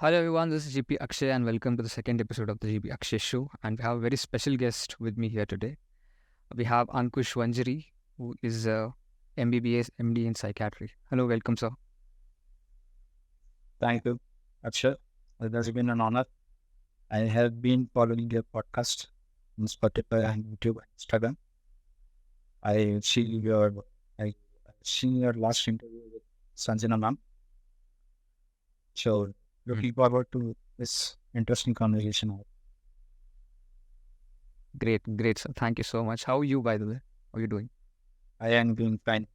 Hello everyone, this is GP Akshay and welcome to the second episode of the GP Akshay show. And we have a very special guest with me here today. We have Ankush Wanjari, who is a MBBS MD in psychiatry. Hello, welcome sir. Thank you, Akshay. It has been an honor. I have been following your podcast on Spotify and YouTube and Instagram. I see your I seen your last interview with Sanjana ma'am. So looking forward to this interesting conversation. Great sir. Thank you so much. How are you by the way? How are you doing? I am doing fine.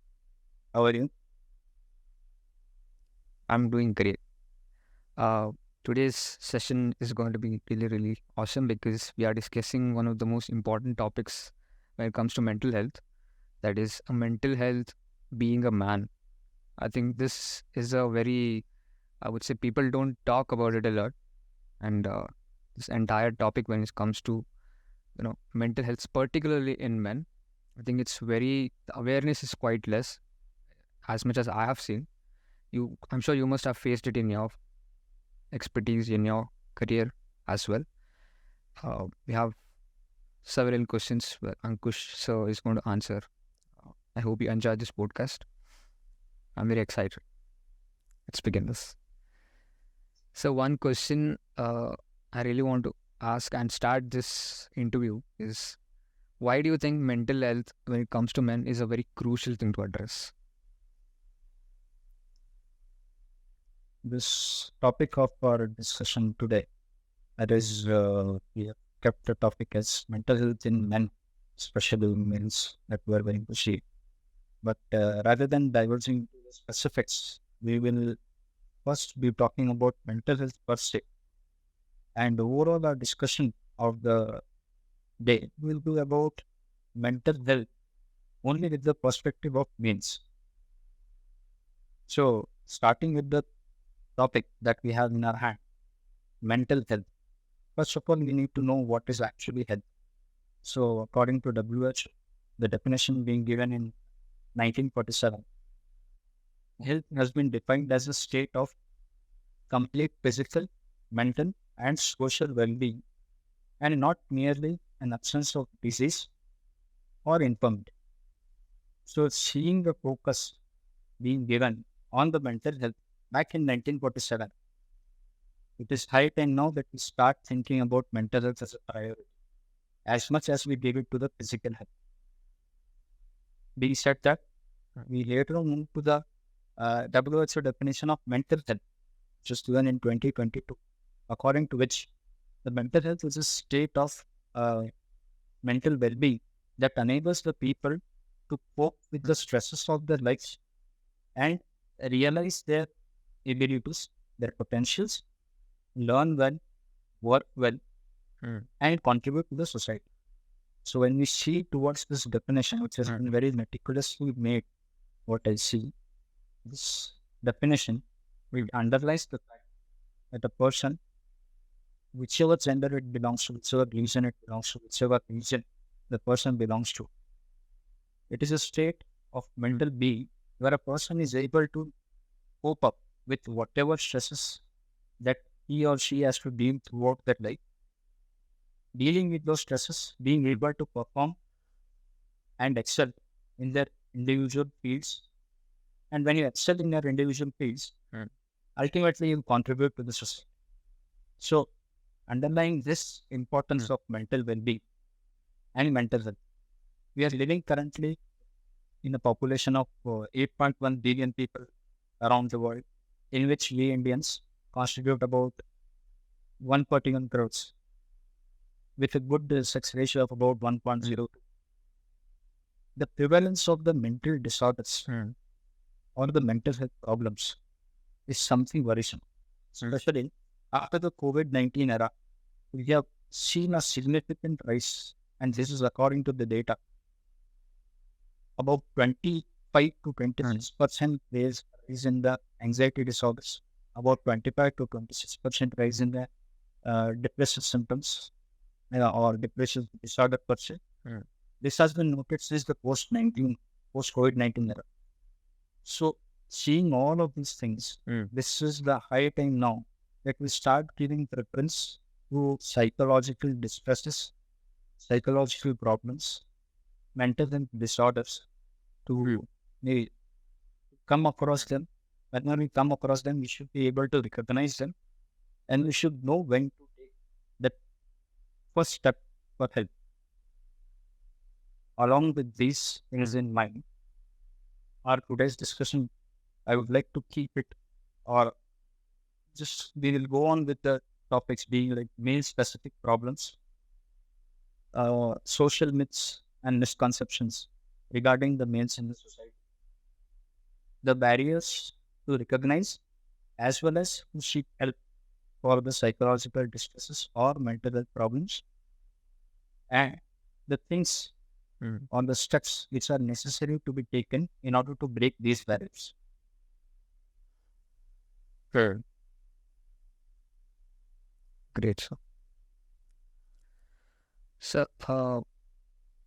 How are you? I'm doing great. Uh, Today's session is going to be really awesome because we are discussing one of the most important topics when it comes to mental health. That is a mental health being a man. I think this is a very I would say people don't talk about it a lot, and this entire topic when it comes to mental health, particularly in men, I think the awareness is quite less. As much as I have seen, I'm sure you must have faced it in your expertise in your career as well. We have several questions where Ankush sir is going to answer. I hope you enjoy this podcast. I'm very excited. Let's begin this. So one question I really want to ask and start this interview is why do you think mental health when it comes to men is a very crucial thing to address? This topic of our discussion today, that is, we have kept the topic as mental health in men, especially males that we are going to see. But rather than diverging to the specifics, we will first be talking about mental health per se. And overall, our discussion of the day will be about mental health only with the perspective of means. So, starting with the topic that we have in our hand, mental health. First of all, we need to know what is actually health. So, according to WHO, the definition being given in 1947, health has been defined as a state of complete physical, mental, and social well-being, and not merely an absence of disease or infirmity. So, seeing the focus being given on the mental health back in 1947, it is high time now that we start thinking about mental health as a priority, as much as we give it to the physical health. Being said that, we later on move to the WHO definition of mental health, which was given in 2022, according to which the mental health is a state of mental well-being that enables the people to cope with the stresses of their lives and realize their abilities, their potentials, learn well, work well, and contribute to the society. So when we see towards this definition, which has been very meticulously made, what I see, this definition will underlies the fact that a person, whichever gender it belongs to, whichever religion it belongs to, whichever region the person belongs to, it is a state of mental being where a person is able to cope up with whatever stresses that he or she has to deal throughout their life, dealing with those stresses, being able to perform and excel in their individual fields. And when you excel in your individual fields, ultimately you contribute to the society. So, underlying this importance of mental well-being and mental health, we are living currently in a population of 8.1 billion people around the world, in which we Indians constitute about 141 crores, with a good sex ratio of about 1.02. The prevalence of the mental disorders or the mental health problems is something worrisome. Especially after the COVID-19 era, we have seen a significant rise, and this is according to the data, about 25 to 26% rise in the anxiety disorders, about 25 to 26% rise in the depressive symptoms or depressive disorder per se. This has been noted since the post-COVID-19 era. So, seeing all of these things, this is the high time now that we start giving preference to psychological distresses, psychological problems, mental health disorders Hmm. to maybe come across them. Whenever we come across them, we should be able to recognize them and we should know when to take that first step for help. Along with these things in mind, our today's discussion, I would like to keep it, or just we will go on with the topics being like male specific problems, social myths and misconceptions regarding the males in the society, the barriers to recognize as well as to seek help for the psychological distresses or mental health problems, and the things Hmm. or the steps which are necessary to be taken in order to break these barriers. Sure. Great. So,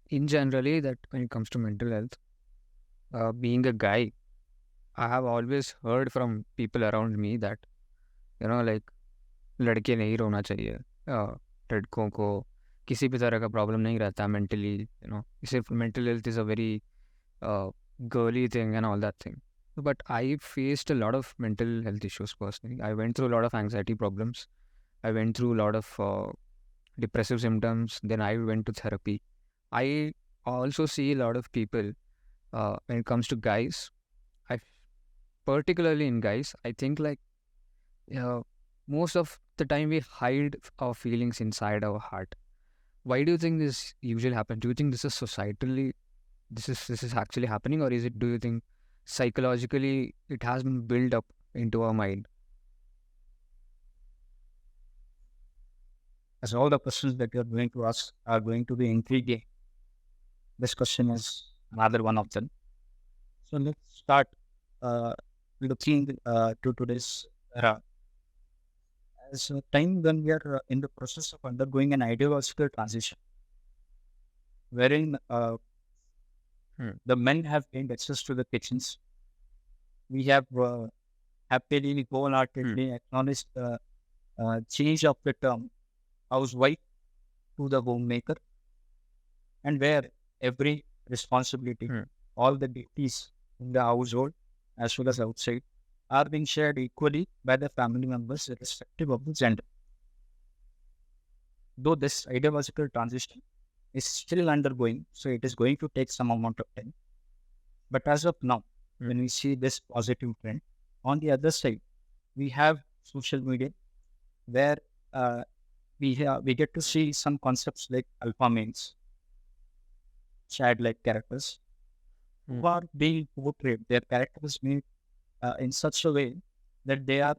in generally, that when it comes to mental health, being a guy, I have always heard from people around me that like लड़के नहीं रोना चाहिए, लड़कों को किसी भी तरह का प्रॉब्लम नहीं रहता mentally, सिर्फ mental health is a very girly thing and all that thing. But I faced a lot of mental health issues personally. I went through a lot of anxiety problems. I went through a lot of depressive symptoms. Then I went to therapy. I also see a lot of people when it comes to guys. I particularly in guys, I think like uh, most of the time we hide our feelings inside our heart. Why do you think this usually happens? Do you think this is societally this is actually happening, or is it? Do you think psychologically it has been built up into our mind? As all the questions that you're going to ask are going to be intriguing, this question is another one of them. So let's start uh, looking to today's era as a time when we are in the process of undergoing an ideological transition, wherein Hmm. the men have gained access to the kitchens. We have happily, Hmm. wholeheartedly acknowledged the change of the term housewife to the homemaker, and where every responsibility, Hmm. all the duties in the household as well as outside, are being shared equally by the family members, irrespective of the gender. Though this ideological transition is still undergoing, so it is going to take some amount of time. But as of now, Hmm. when we see this positive trend, on the other side, we have social media where uh, we get to see some concepts like alpha males, childlike characters, Hmm. who are being portrayed. Their characters made in such a way that they are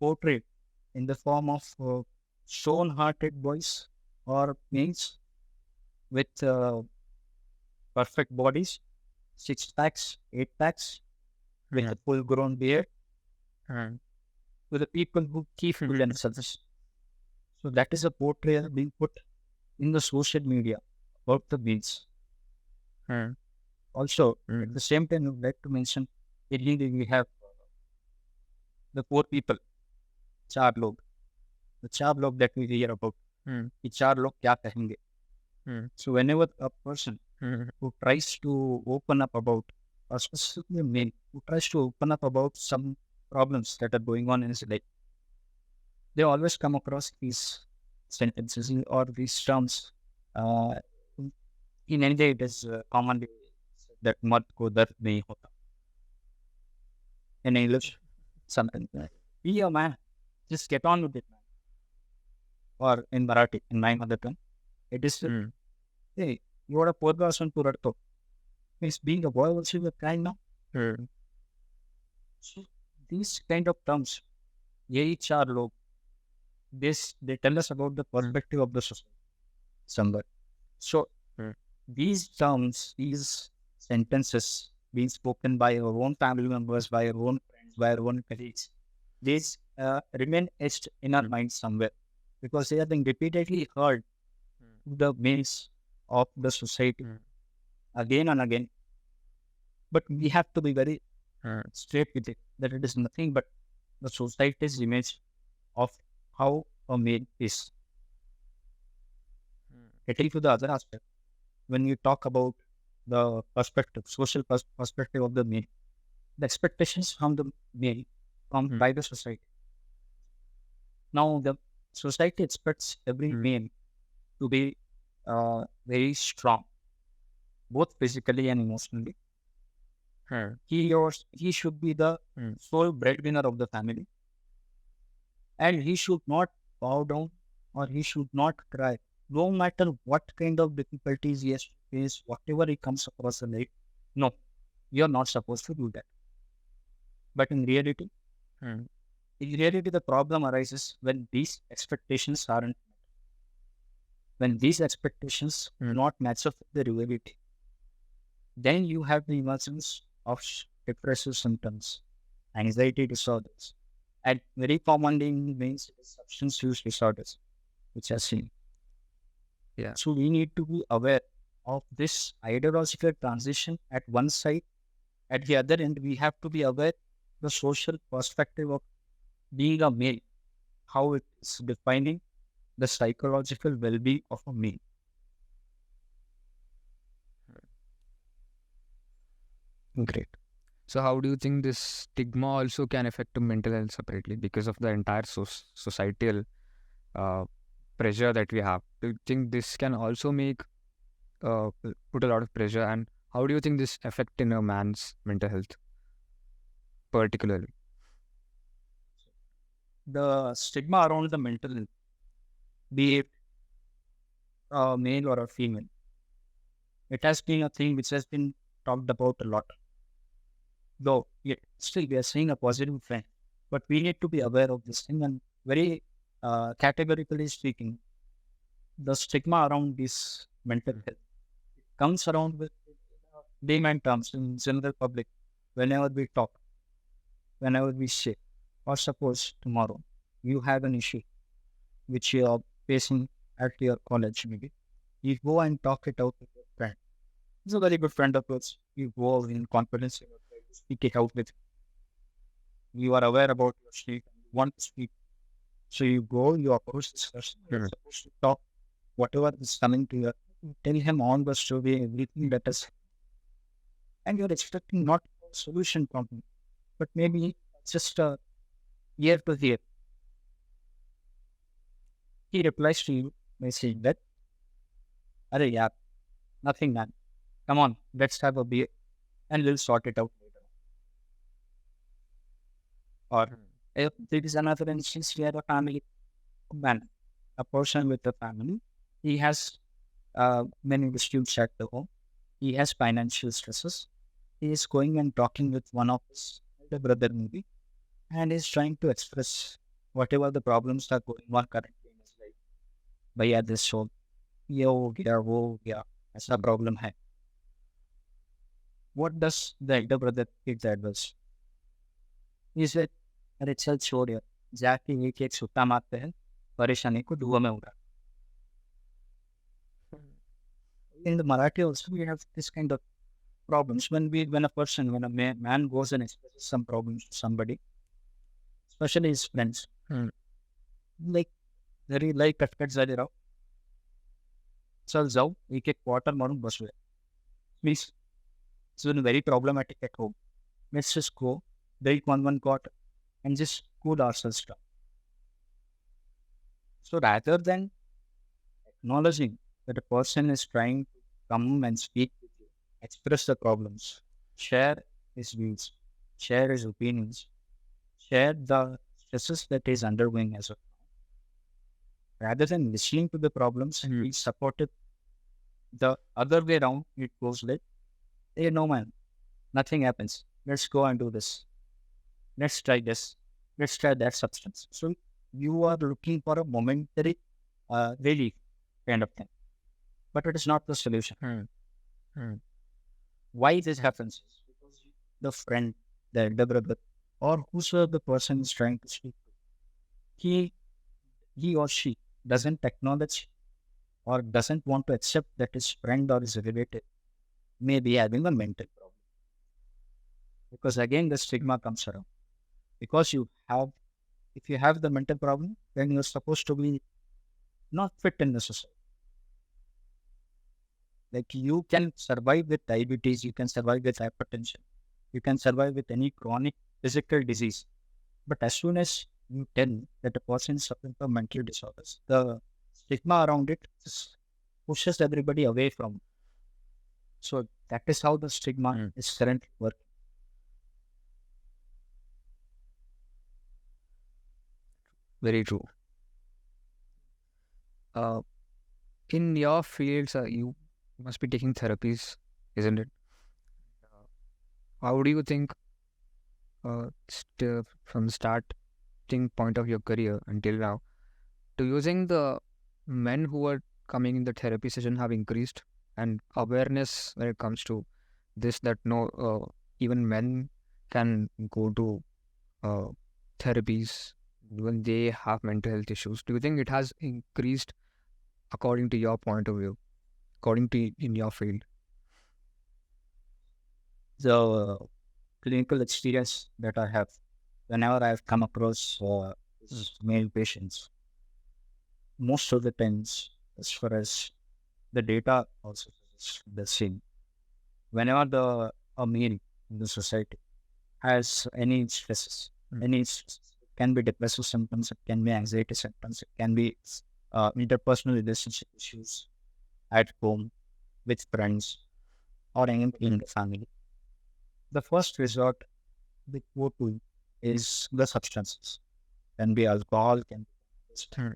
portrayed in the form of stone-hearted boys or males with perfect bodies, six packs, eight packs, with Hmm. a full-grown beard, Hmm. to the people who keep to Hmm. themselves. So that is a portrayal being put in the social media about the males. Hmm. Also, at Hmm. the same time, I would like to mention, Delhi, we have the poor people, चार लोग, the चार लोग that we hear about. Hmm. कि चार लोग क्या कहेंगे. Hmm. So whenever a person Hmm. who tries to open up about, or specifically a male who tries to open up about some problems that are going on in his life, they always come across these sentences or these terms. Uh, in India, it is commonly said that मर्द को दर्द नहीं होता. In English, something like, be a man, just get on with it, man. Or in Marathi, in my mother tongue, it is, Hmm. hey, you are a poor person to रटतो. Means being a boy also you are crying now. Hmm. So these kind of terms, यही चार लोग, this they tell us about the Hmm. perspective of the society somewhere. So Hmm. these terms, these sentences being spoken by our own family members, by our own friends, by our own colleagues, these remain etched in our Hmm. minds somewhere because they have been repeatedly heard to the males of the society Hmm. again and again. But we have to be very Hmm. straight with it that it is nothing but the society's image, of how a male is. Mm. Getting to the other aspect, when you talk about the perspective, social perspective of the male, the expectations from the male, from Mm. by the society. Now, the society expects every Mm. male to be very strong, both physically and emotionally. Mm. He should be the Mm. sole breadwinner of the family, and he should not bow down or he should not cry, no matter what kind of difficulties he has to face, whatever he comes across in life. No, you're not supposed to do that. But Mm. in reality, the problem arises when these expectations aren't, when these expectations do Mm. not match up with the reality. Then you have the emergence of depressive symptoms, anxiety disorders, and very commonly means substance use disorders, which are seen. Yeah. So we need to be aware of this ideological transition at one side. At the other end, we have to be aware the social perspective of being a male, how it is defining the psychological well-being of a male. Great. So how do you think this stigma also can affect the mental health separately because of the entire societal uh, pressure that we have? Do you think this can also make put a lot of pressure, and how do you think this affect in a man's mental health particularly? The stigma around the mental health, be it a male or a female, it has been a thing which has been talked about a lot. Though, yet still we are seeing a positive trend. But we need to be aware of this thing and very categorically speaking, the stigma around this mental Mm. health comes around with layman terms in general public. Whenever we talk, whenever we say, or suppose tomorrow you have an issue which you are facing at your college, maybe you go and talk it out with your friend. He's a very good friend of yours. You go in confidence, you try to speak it out with him. You are aware about your state and you want to speak. So you go, you approach this person, you're Mm. supposed to talk whatever is coming to you. You tell him all the story, everything that is, and you're expecting not a solution from him, but maybe just a ear to ear. He replies to you by saying that, Arey yaar, nothing man. Come on, let's have a beer and we'll sort it out later. Or Mm. if there is another instance where a family man, a person with a family, he has many disputes at the home. He has financial stresses. He is going and talking with one of his elder brother maybe, and is trying to express whatever the problems are going on currently in his life. भैया this so ये हो गया वो हो गया ऐसा problem है. What does the elder brother give the advice? He said, अरे चल छोड़ यार जाके एक सुट्टा मारते हैं परेशानी को धुआं में उड़ा. In the Marathi also we have this kind of problems when a person when a man goes and expresses some problems to somebody, especially his friends, Mm. like घरी लई कटकट झाली राव चल जाऊ एक क्वार्टर मारून बसूया means it's been very problematic at home. Let's just go, break one quarter, and just cool ourselves down. So rather than acknowledging that a person is trying to come and speak with you, express the problems, share his views, share his opinions, share the stresses that he's undergoing as of now, rather than listening to the problems and Mm. be supportive, the other way around, it goes like, hey, no man, nothing happens. Let's go and do this. Let's try this. Let's try that substance. So you are looking for a momentary relief kind of thing, but it is not the solution. Mm. Mm. Why this happens is because the friend, the elder brother, or whosoever the person is trying to speak to, he, he or she doesn't acknowledge or doesn't want to accept that his friend or his relative may be having a mental problem. Because again, the stigma comes around. Because you have If you have the mental problem, then you're supposed to be not fit in the society. Like you can survive with diabetes, you can survive with hypertension, you can survive with any chronic physical disease. But as soon as you tell that a person is suffering from mental disorders, the stigma around it just pushes everybody away from it. So that is how the stigma Mm. is currently working. Very true. Uh, in your fields, you must be taking therapies, isn't it? Uh, How do you think, from the starting point of your career until now, do you think the men who are coming in the therapy session have increased and awareness when it comes to this, that no, even men can go to uh, therapies when they have mental health issues? Do you think it has increased according to your point of view, according to in your field? The clinical experience that I have, whenever I have come across Mm. male patients, most of the times, as far as the data also is the same. Whenever a male in the society has any stresses, Mm. any stresses, it can be depressive symptoms, it can be anxiety symptoms, it can be interpersonal relationship issues at home with friends or anything in the family. The first resort they go to is the substances. Can be alcohol, can be Mm.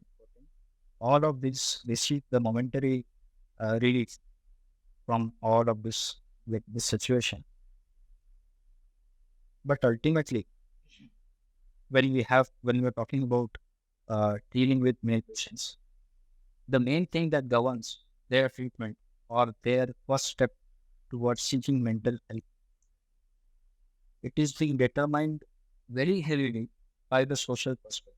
all of this. They seek the momentary relief from all of this, like this situation. But ultimately, when we're talking about dealing with male patients, the main thing that governs their treatment or their first step towards seeking mental health, it is being determined very heavily by the social perspective.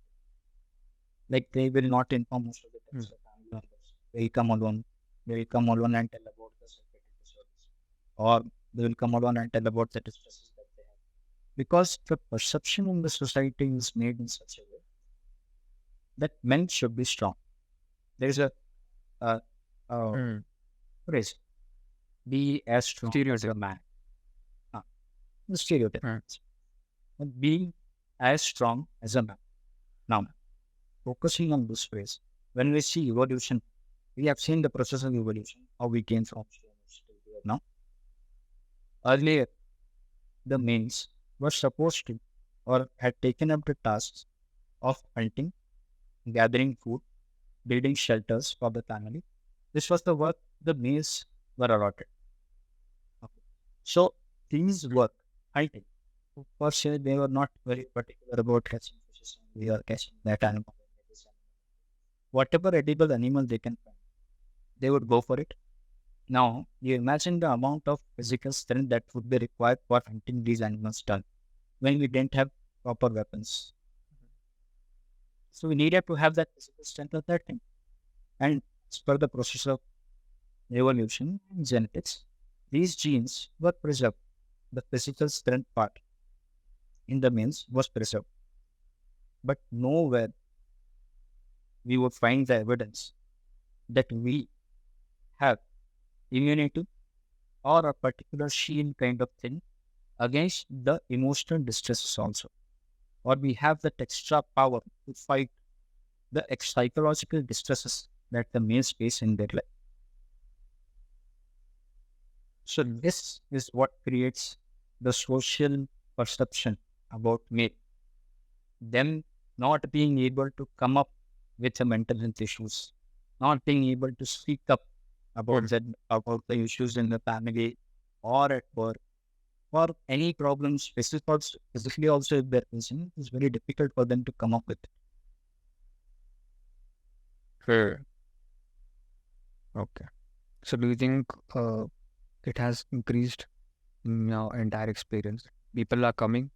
Like they will not inform most of the times Mm. the family members. They come alone. They will come alone and tell about the psychiatric disorders, or they will come alone and tell about the distresses that they have. Because the perception in the society is made in such a way that men should be strong. There is a uh, Mm. phrase: "Be as strong as a Stereotype. man." Uh, the stereotype. Mm. But being as strong as a man. Now, focusing on this phrase, when we see evolution, we have seen the process of evolution, how we came from stoners to here now. Earlier, the males were supposed to or had taken up the tasks of hunting, gathering food, building shelters for the family. This was the work the males were allotted. Okay. So these work, hunting, for sure, they were not very particular about catching fishes. We are catching that animal. This animal. Whatever edible animal they can find, they would go for it. Now, you imagine the amount of physical strength that would be required for hunting these animals done when we didn't have proper weapons. So we needed to have that physical strength of that thing. And as per the process of evolution and genetics, these genes were preserved. The physical strength part in the males was preserved. But nowhere we would find the evidence that we have immunity or a particular shield kind of thing against the emotional distresses also. Or we have that extra power to fight the psychological distresses that the males face in their life. So this is what creates the social perception about male. Them not being able to come up with the mental health issues, not being able to speak up about that, about the issues in the family or at work, or any problems physically also if they're facing, it's very difficult for them to come up with. Fair. Okay. So do you think it has increased in your entire experience? People are coming,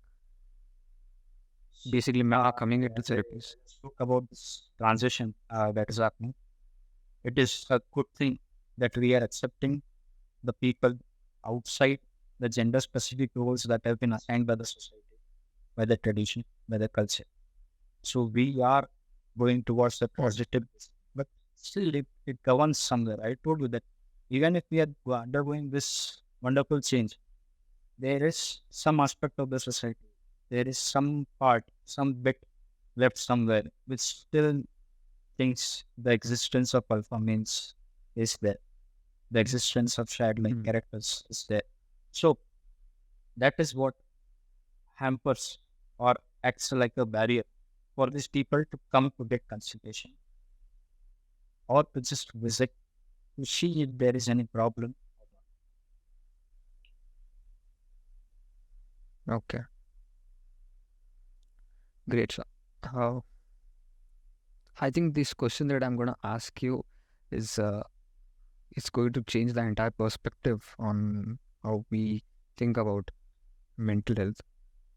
basically men are coming into As I therapies. spoke about this transition that is happening, it is a good thing that we are accepting the people outside the gender-specific roles that have been assigned by the society, by the tradition, by the culture. So we are going towards the Mm. positive, but still it governs somewhere. I told you that even if we are undergoing this wonderful change, there is some aspect of the society, there is some part, some bit left somewhere which still thinks the existence of alpha means is there. The existence of shared like Mm. characters is there. So that is what hampers or acts like a barrier for these people to come to get consultation or to just visit to see if there is any problem. Okay, great. So, uh, I think this question that I'm going to ask you is it's going to change the entire perspective on how we think about mental health,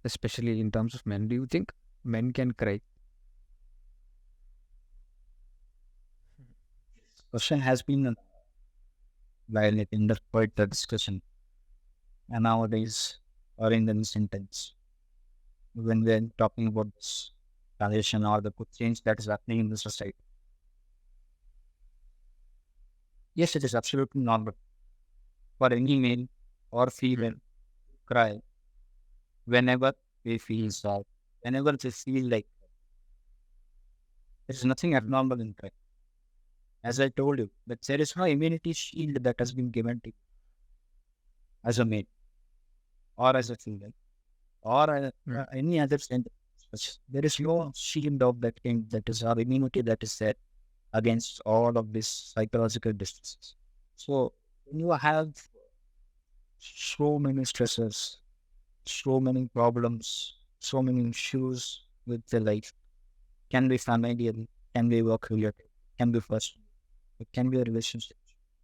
especially in terms of men. Do you think men can cry? Question has been violated in the quite the discussion and nowadays or in the recent times when we're talking about this transition or the good change that is happening in the society. Yes, it is absolutely normal for any male or female Mm. to cry whenever they feel sad, whenever they feel like there is nothing Mm. abnormal in crying. As I told you, that there is no immunity shield that has been given to you as a male or as a female or Mm. any other gender. There is no shield of that kind that is our immunity that is there against all of these psychological diseases. So when you have so many stresses, so many problems, so many issues with the life, can be familial, can be work related, can be personal, it can be a relationship.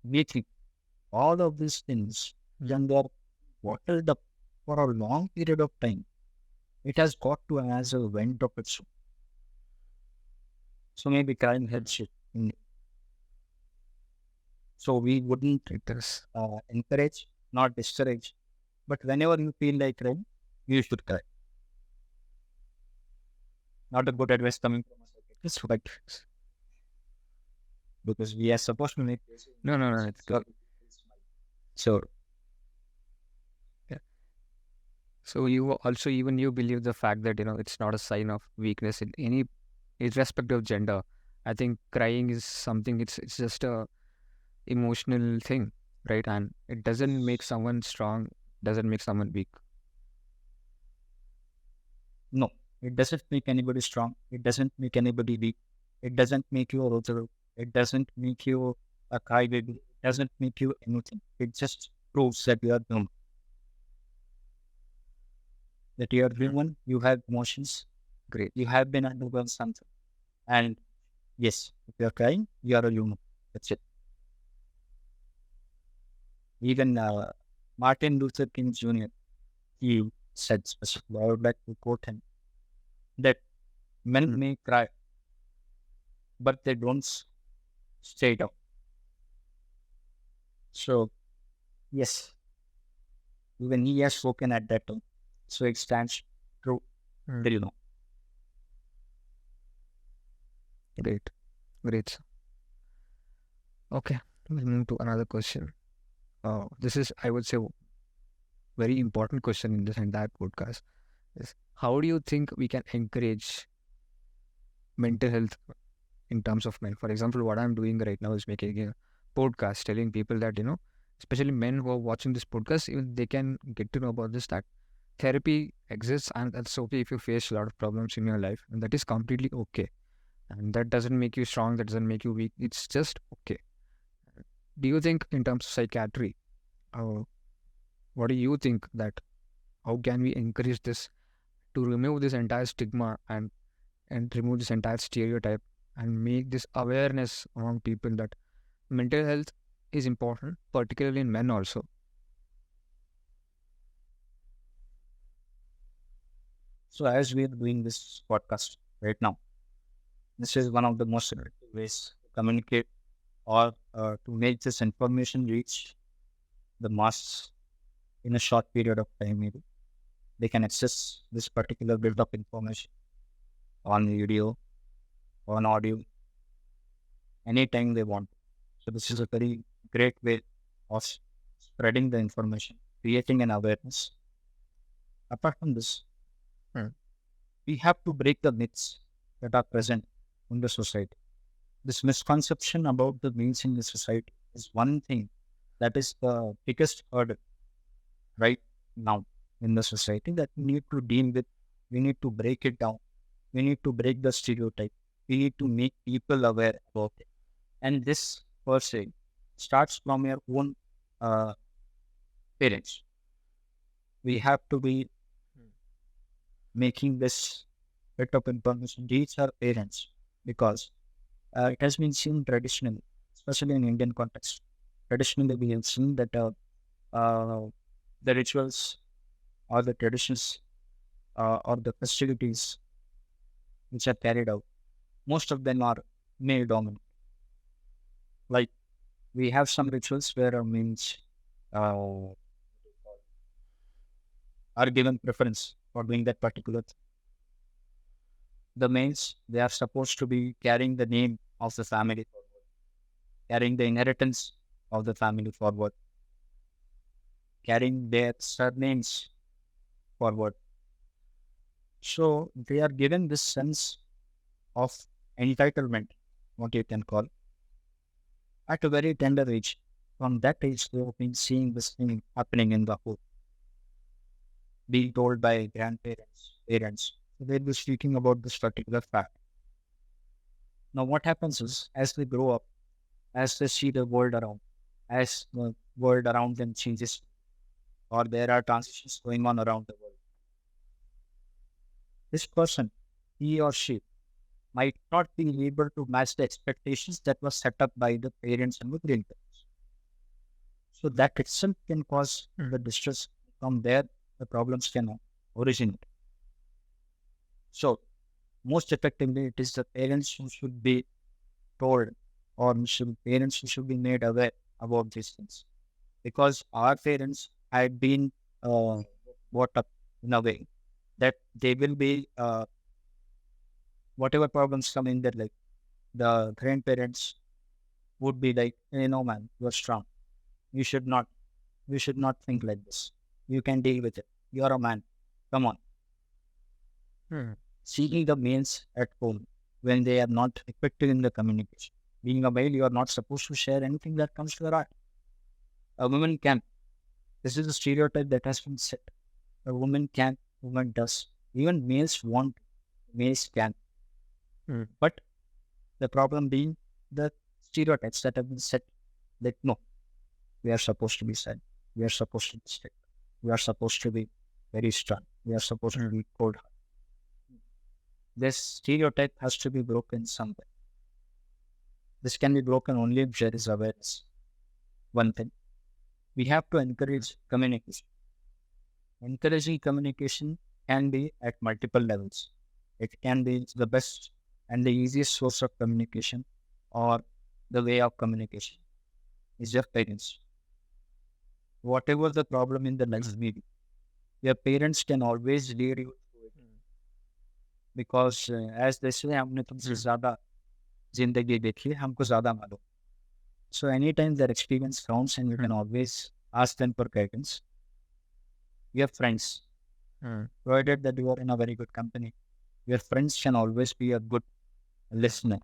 We think all of these things, Mm. when they are bottled up for a long period of time, it has got to as a vent of its own. So maybe crime Mm. helps it. So we wouldn't It does. encourage, not discourage. But whenever you feel like crying, you should cry. Not a good advice coming from a psychiatrist, but because we are supposed to make this. No, no, no, it's good. So Yeah. So you also even you believe the fact that it's not a sign of weakness in any irrespective of gender. I think crying is something. It's just a emotional thing, right? And it doesn't make someone strong. Doesn't make someone weak. no, it doesn't make anybody strong. It doesn't make anybody weak. It doesn't make you a loser. It doesn't make you a crybaby. It doesn't make you anything. It just proves that you are human. That you are Mm. human. You have emotions. Great. You have been undergone something. And yes, if you are crying, you are a human. That's it. Even Martin Luther King Jr. he said specifically, I would like to quote him that men Mm. may cry, but they don't stay down. So yes, even he has spoken at that time. So it stands true Mm. till now. Great. Great. Okay. We'll move to another question. This is, I would say, very important question in this entire podcast. Is how do you think we can encourage mental health in terms of men? For example, what I'm doing right now is making a podcast telling people that, especially men who are watching this podcast, even they can get to know about this, that therapy exists and that's okay if you face a lot of problems in your life. And that is completely okay. And that doesn't make you strong, that doesn't make you weak. It's just okay. Do you think in terms of psychiatry, uh, what do you think that how can we encourage this to remove this entire stigma and remove this entire stereotype and make this awareness among people that mental health is important, particularly in men also. So as we are doing this podcast right now, this is one of the most effective ways to communicate or to make this information reach the masses in a short period of time. Maybe they can access this particular bit of information on video, on audio, anytime they want. So this is a very great way of spreading the information, creating an awareness. Apart from this, Mm. we have to break the myths that are present in the society. This misconception about the means in the society is one thing that is the biggest hurdle right now in the society that we need to deal with. We need to break it down. We need to break the stereotype. We need to make people aware about it. And this, per se, starts from your own uh, parents. We have to be making this bit of information reach our parents because it has been seen traditionally, especially in Indian context. Traditionally, we have seen that uh, the rituals or the traditions or the festivities which are carried out, most of them are male dominant. Like we have some rituals where means uh, are given preference for doing that particular thing. The males, they are supposed to be carrying the name of the family forward, carrying the inheritance of the family forward, carrying their surnames forward. So they are given this sense of entitlement, what you can call, at a very tender age. From that age, they have been seeing this thing happening in the home, being told by grandparents, parents. So they'll be speaking about this particular fact. Now, what happens is, as they grow up, as they see the world around, as the world around them changes, or there are transitions going on around the world, this person, he or she, might not be able to match the expectations that were set up by the parents and the grandparents. So that itself can cause the distress. From there, the problems can originate. So most effectively, it is the parents who should be told, or parents who should be made aware about these things, because our parents had been brought up in a way that they will be whatever problems come in their life, the grandparents would be like, man, you're strong. You should not, you should not think like this. You can deal with it. You're a man. Come on. Seeking the males at home when they are not effective in the communication. Being a male, you are not supposed to share anything that comes to your heart. A woman can. This is a stereotype that has been set. A woman can, woman does. Even males want, males can. But the problem being the stereotypes that have been set that no, we are supposed to be sad. We are supposed to be strict. We are supposed to be very stern. We are supposed to be cold. This stereotype has to be broken somewhere. This can be broken only if there is awareness. One thing, we have to encourage communication. Encouraging communication can be at multiple levels. It can be the best and the easiest source of communication or the way of communication is your parents. Whatever the problem in the life may be, your parents can always lead you through it. Because as they say, हमने तुमसे ज़्यादा जिंदगी देखी है, हमको ज़्यादा मालूम. So anytime their experience counts and you can always ask them for guidance. Your friends, provided that you are in a very good company, your friends can always be a good listener.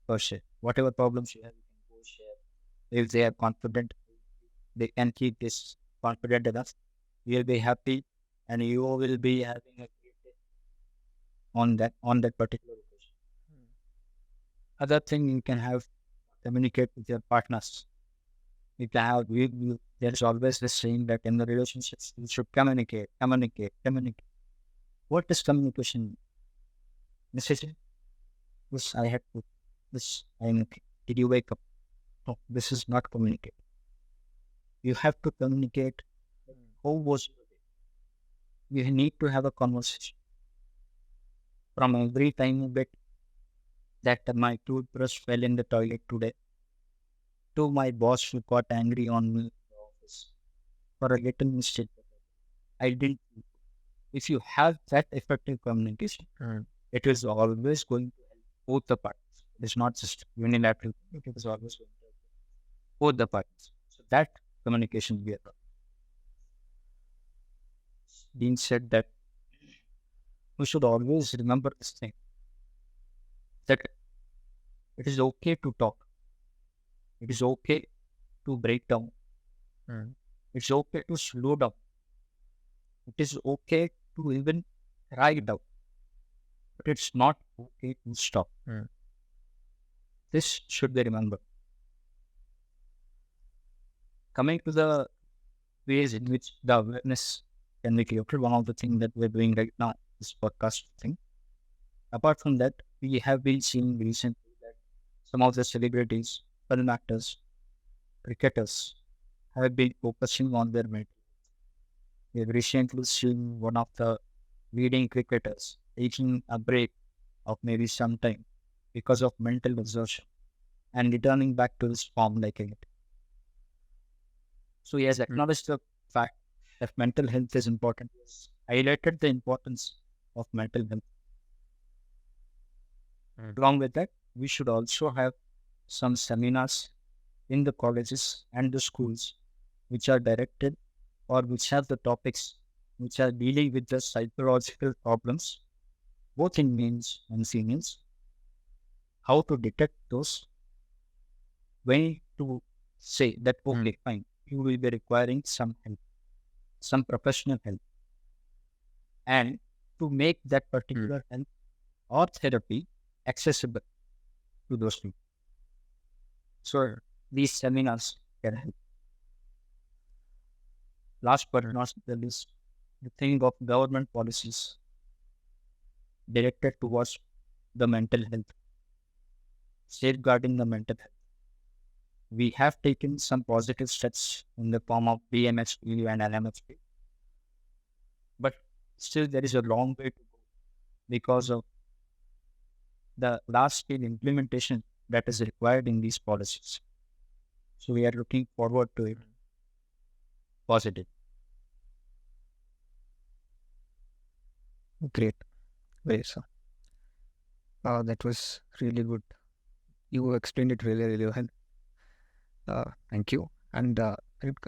For sure. Whatever problems you have, you can go share. If they are confident, they can keep this confident enough. You'll be happy and you will be having a great day on that particular occasion. Other thing you can have communicate with your partners. You can have there's always this saying that in the relationships you should communicate. What is communication? Messaging? This I had to this I'm okay. Did you wake up? No, this is not communicate. You have to communicate how was your day. You need to have a conversation. From every time you get that my toothbrush fell in the toilet today, to my boss who got angry on me in the office for a little mistake. I didn't. If you have that effective communication, it is always going to help both the parties. It is not just unilateral, it is always going to help both the parties. So that communication we are being said that we should always remember this thing that it is okay to talk. It is okay to break down. Mm. It's okay to slow down. It is okay to even cry it out. But it's not okay to stop. Mm. This should be remembered. Coming to the ways in which the awareness can be created, one of the things that we're doing right now, this podcast thing. Apart from that, we have been seeing recently that some of the celebrities, film actors, cricketers have been focusing on their mental. We have recently seen one of the leading cricketers taking a break of maybe some time because of mental exhaustion and returning back to his form like it. So he has acknowledged the fact that mental health is important. He has highlighted the importance of mental health. Along with that, we should also have some seminars in the colleges and the schools which are directed or which have the topics which are dealing with the psychological problems, both in males and females, how to detect those, when to say that, okay, fine, you will be requiring some help, some professional help, and to make that particular help or therapy accessible to those people. So these seminars can help. Last but not the least, the thing of government policies directed towards the mental health, safeguarding the mental health. We have taken some positive steps in the form of BMHP and LMHP, but still there is a long way to go because of the large scale implementation that is required in these policies. So we are looking forward to it positive. Great. Very so. That was really good. You explained it really, really well. Thank you. And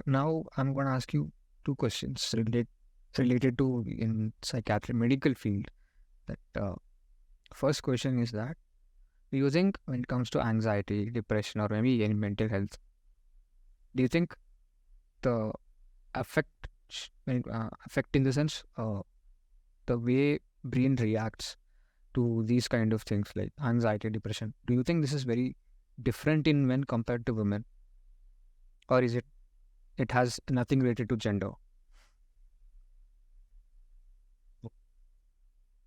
now I'm going to ask you two questions related to in psychiatry medical field. That first question is that, do you think when it comes to anxiety, depression, or maybe any mental health, do you think the affect affect in the sense the way brain reacts to these kind of things like anxiety, depression, do you think this is very different in men compared to women, or is it has nothing related to gender?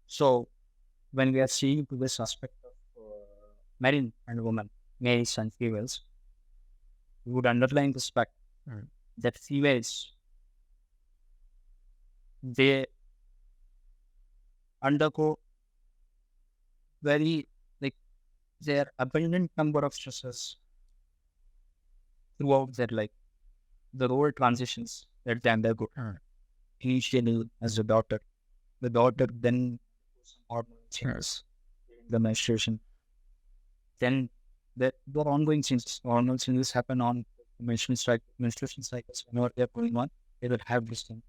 So when we are seeing to this aspect of men and women, males and females, we would underline this fact that females, they undergo very, like, their abundant number of stresses throughout their life, the role transitions that they undergo. Initially as a daughter, the daughter then hormone changes, the menstruation, then the ongoing changes, hormonal changes happen on menstruation cycles. Whenever they're going on, they will have this thing.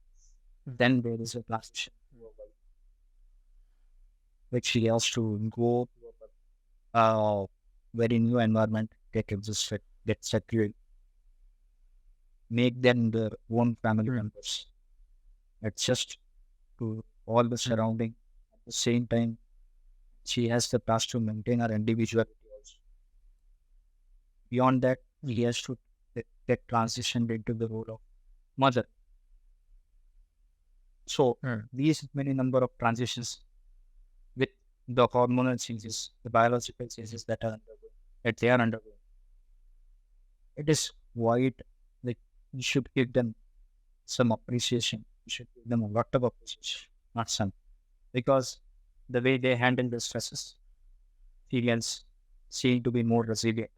Then there is a transition to a wife, which she has to go to a very new environment, get adjusted, get settled, make them their own family members, adjust to all the surrounding. At the same time, she has the task to maintain her individuality also. Beyond that, he has to get transitioned into the role of mother. So these many number of transitions with the hormonal changes, the biological changes that they are undergoing. It is quite like you should give them some appreciation. You should give them a lot of appreciation, not some, because the way they handle the stresses, females seem to be more resilient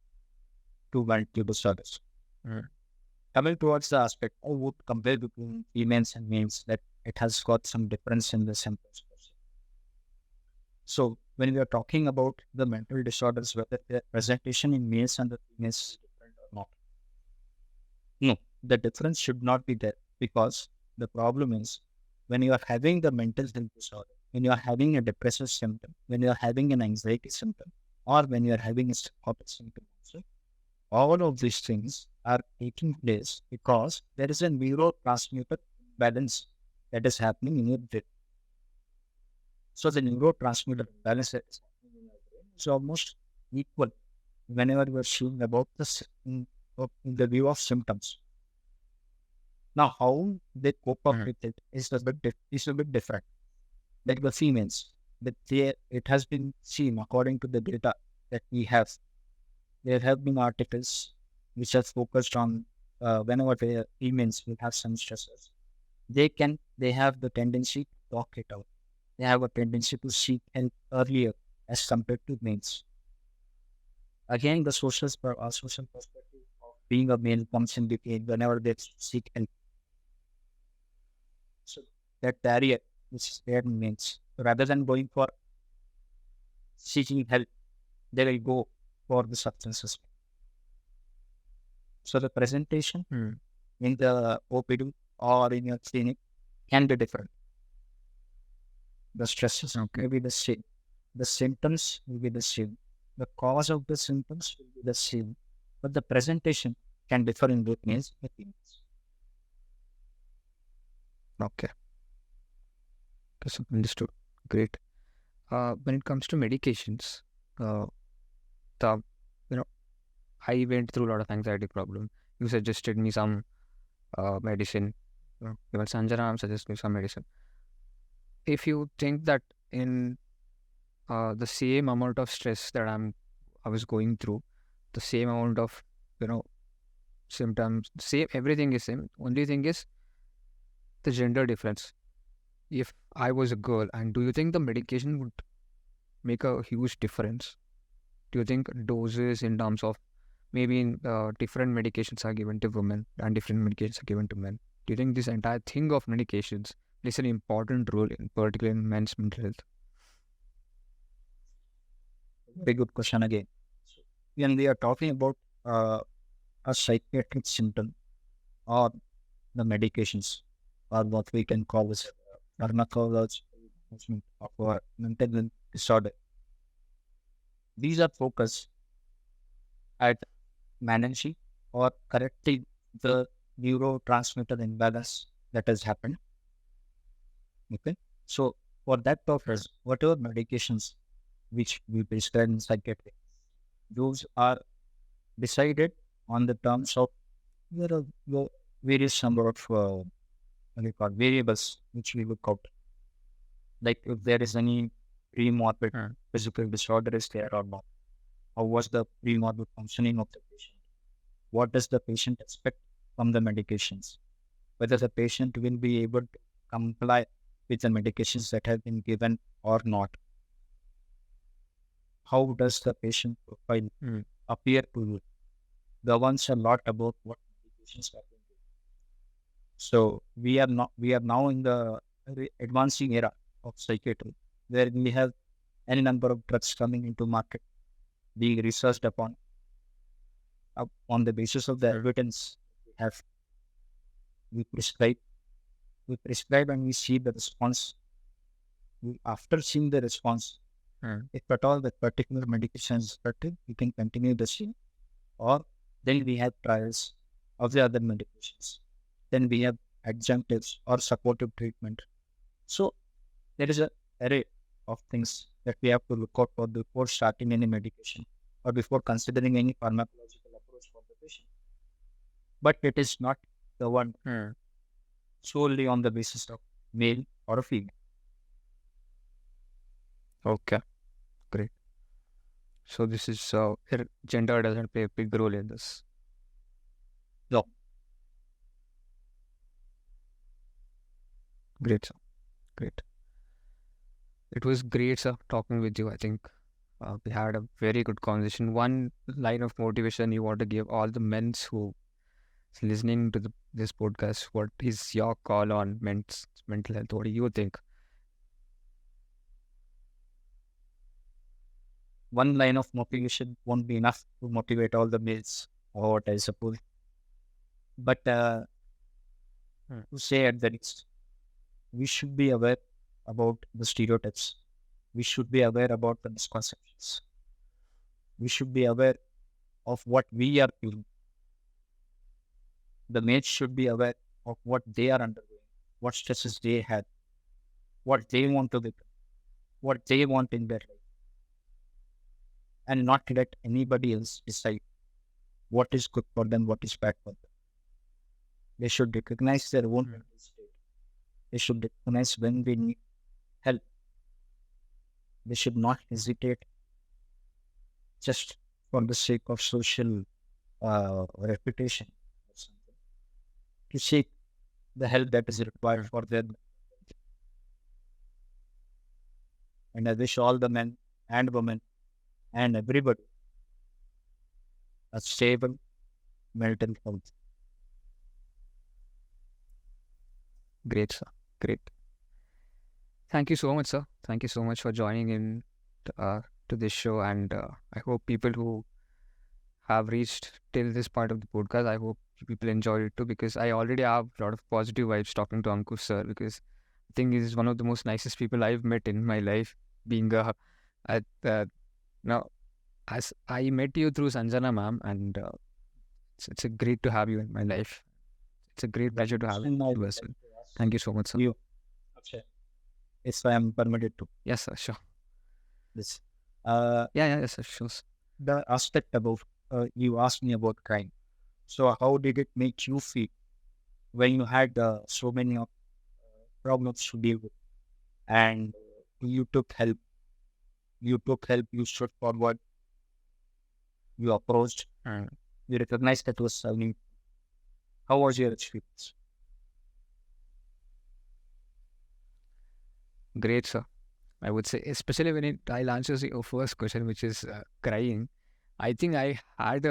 to mental disorders. Coming towards the aspect, I would compare between females and males that it has got some difference in the symptoms. So when we are talking about the mental disorders, whether their presentation in males and the females is different or not. No, the difference should not be there, because the problem is when you are having the mental health disorder, when you are having a depressive symptom, when you are having an anxiety symptom, or when you are having a psychotic symptom also, all of these things are taking place because there is a neurotransmitter balance that is happening in your brain. So the neurotransmitter balance that is happening in your brain is almost equal whenever you are seeing about in the view of symptoms. Now, how they cope up Mm. with it is a bit different. Like the females, it has been seen according to the data that we have. There have been articles which have focused on whenever the females will have some stresses, they have the tendency to talk it out. They have a tendency to seek help earlier as compared to males. Again, the social perspective of being a male comes in between whenever they seek help. So that barrier which is there in males, rather than going for seeking help, they will go for the substances. So the presentation Mm. in the OPD or in your clinic can be different. The stresses Okay. may be the same. The symptoms will be the same. The cause of the symptoms will be the same. But the presentation can differ in both males and females. Okay. Understood. Great. When it comes to medications, uh, the you know I went through a lot of anxiety problem. You suggested me some medicine. Even Sanjana suggested me some medicine. If you think that in the same amount of stress that I was going through, the same amount of you know symptoms, same everything is same. Only thing is the gender difference. If I was a girl, and do you think the medication would make a huge difference? Do you think doses in terms of maybe different medications are given to women and different medications are given to men? Do you think this entire thing of medications plays an important role in particular in men's mental health? Very good question again. When we are talking about uh, a psychiatric symptom or the medications or what we can call as pharmacological management of our mental health disorder, these are focused at managing or correcting the neurotransmitter imbalance that has happened. Okay. So for that purpose, whatever medications which we prescribe in psychiatry, those are decided on the terms of the various number of what do you call variables which we look out. Like if there is any pre-morbid Mm. physical disorder is there or not. How was the pre-morbid functioning of the patient? What does the patient expect from the medications? Whether the patient will be able to comply with the medications that have been given or not. How does the patient profile Mm. appear to you? Governs a lot about what medications are being given. So we are now in the advancing era of psychiatry, where we have any number of drugs coming into market being researched upon on the basis of the evidence we have. We prescribe, and we see the response. After seeing the response, Mm. if at all that particular medication is effective, we can continue the same, or then we have trials of the other medications. Then we have adjunctives or supportive treatment. So there is a array of things that we have to look out for before starting any medication or before considering any pharmacological approach for the patient. But it is not the one Mm. solely on the basis of male or a female. Okay, great. So this is gender doesn't play a big role in this. No, Great, sir. Great. It was great, sir, talking with you. I think we had a very good conversation. One line of motivation you want to give all the men who listening to this podcast. What is your call on mental health? What do you think? one line of motivation won't be enough to motivate all the males, or what I suppose. But to say at the least, we should be aware about the stereotypes. We should be aware about the misconceptions. We should be aware of what we are feeling. The mates should be aware of what they are undergoing, what stresses they have, what they want to become, what they want in their life, and not let anybody else decide what is good for them, what is bad for them. They should recognize their own mental state. They should recognize when they need help. They should not hesitate just for the sake of social reputation or something to seek the help that is required for them. And I wish all the men and women and everybody a stable mental health. Great, sir. Great. Thank you so much, sir. Thank you so much for joining in to this show. And I hope people who have reached till this part of the podcast, I hope people enjoyed it too, because I already have a lot of positive vibes talking to Ankush, sir, because I think he's one of the most nicest people I've met in my life, being at, now, as I met you through Sanjana ma'am, and it's a great to have you in my life. It's a great pleasure to have And I would you like as well. to ask Thank you so much, sir. you, Akshay, if I am permitted to Yes, sir. Sure. this. Yes, sir. Sure. The aspect about you asked me about crime. So how did it make you feel when you had so many problems to deal with, and you took help? You took help. You stood forward. You approached. You recognized that was a need. How was your experience? Great, sir. I would say, especially when I'll answer your first question, which is crying. I think I had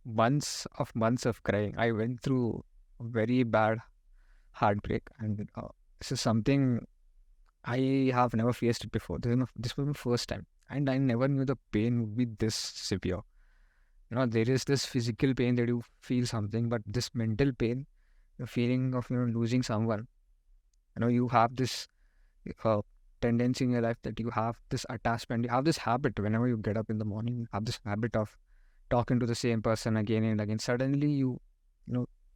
months of crying. I went through a very bad heartbreak, and this is something I have never faced it before. This was my first time, and I never knew the pain would be this severe. There is this physical pain that you feel something, but this mental pain, the feeling of losing someone. You have this uh, tendency in your life that you have this attachment, you have this habit whenever you get up in the morning, you have this habit of talking to the same person again and again. Suddenly,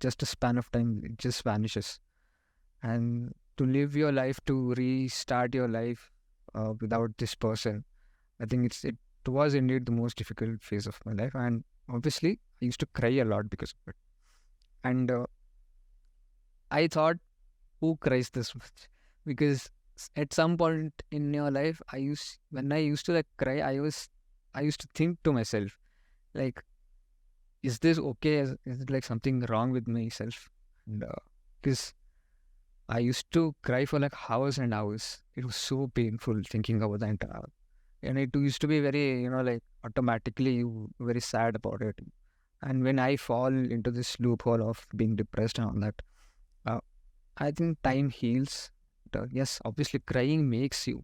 just a span of time, it just vanishes. And to live your life, to restart your life without this person, I think it was indeed the most difficult phase of my life. And obviously, I used to cry a lot because of it. And I thought, who cries this much? Because at some point in your life, when I used to like cry, I used to think to myself, like, is this okay? Is it like something wrong with myself? And because I used to cry for like hours and hours. It was so painful thinking about the entire. And it used to be very, like automatically you very sad about it. And when I fall into this loophole of being depressed and all that, uh, I think time heals. Yes, obviously, crying makes you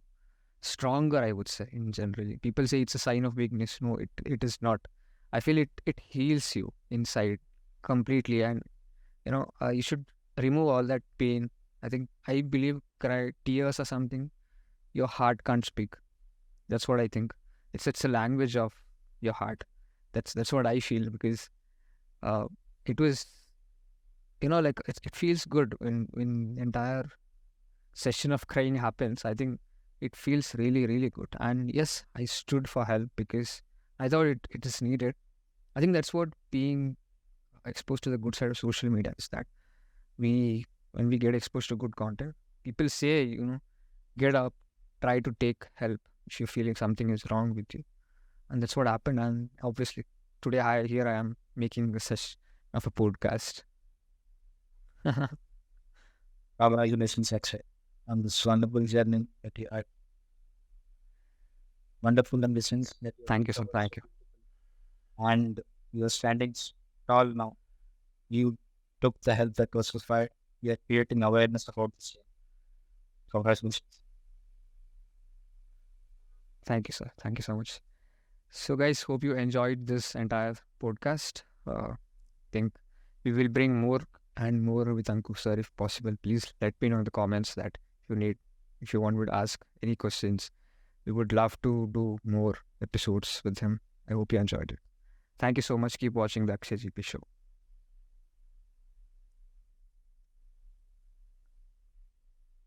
stronger, I would say, in generally. People say it's a sign of weakness. No, it is not. I feel it heals you inside completely. And, you should remove all that pain. I believe tears are something your heart can't speak. That's what I think. It's a language of your heart. That's what I feel, because uh, it was, like it feels good when entire session of crying happens. I think it feels really, really good. And yes, I stood for help because I thought it is needed. I think that's what being exposed to the good side of social media is, that when we get exposed to good content, people say, get up, try to take help if you're feeling something is wrong with you. And that's what happened. And obviously, today here I am making a session of a podcast. Congratulations, Akshay, on this wonderful journey that you had. Wonderful ambitions that you Thank you, have sir. Thank you. and you're standing tall now. You took the help that was required. You're creating awareness about this. Congratulations. Thank you, sir. Thank you so much. So, guys, hope you enjoyed this entire podcast. Think we will bring more and more with Ankush sir if possible. Please let me know in the comments that if you want to ask any questions, we would love to do more episodes with him. I hope you enjoyed it. Thank you so much. Keep watching the Akshay GP show.